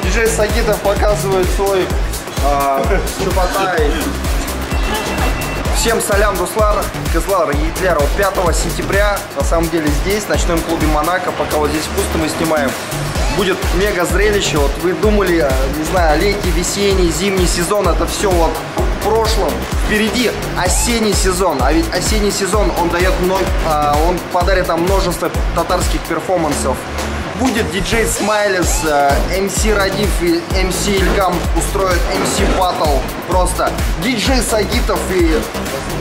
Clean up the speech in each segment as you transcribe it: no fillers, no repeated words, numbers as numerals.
Диджей Сагитов показывает свой Чубатай. Всем салям, Дуслар, Кызлар и Гитлер. 5 сентября, на самом деле здесь, в ночном клубе Монако, пока вот здесь пусто мы снимаем, будет мега зрелище. Вот вы думали, не знаю, летний, весенний, зимний сезон, это все вот в прошлом. Впереди осенний сезон, а ведь осенний сезон он дает он подарит нам множество татарских перформансов. Будет диджей Смайлес, МС Радиф и МС Ильгам устроят МС Батл. Просто диджей Сагитов и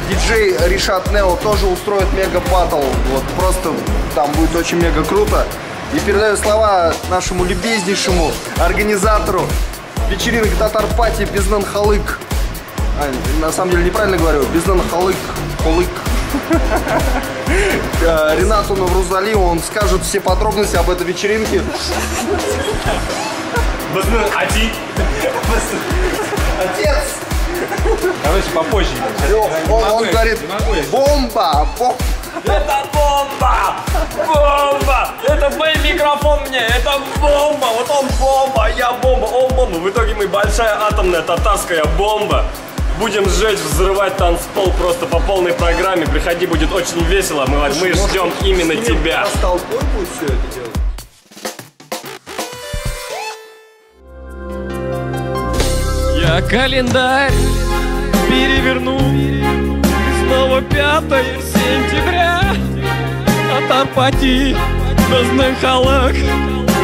диджей Ришат Нео тоже устроят мега батл. Вот просто там будет очень мега круто. И передаю слова нашему любезнейшему организатору вечеринок Татар Пати Безнан Халык. На самом деле неправильно говорю, Безнан Халык. Ренату Наврузали, он скажет все подробности об этой вечеринке. Отец! Короче, попозже. Он говорит, бомба! Это бомба! Бомба! Это мой микрофон мне! Это бомба! Вот он бомба, я бомба, он бомба! В итоге мы большая атомная татарская бомба! Будем сжечь, взрывать танцпол просто по полной программе. Приходи, будет очень весело. Мы ждем именно тебя. С толпой будет все это делать? Я календарь переверну. Снова 5 сентября. Татар Пати, Безнан Халык.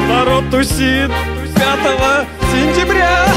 Народ тусит 5 сентября.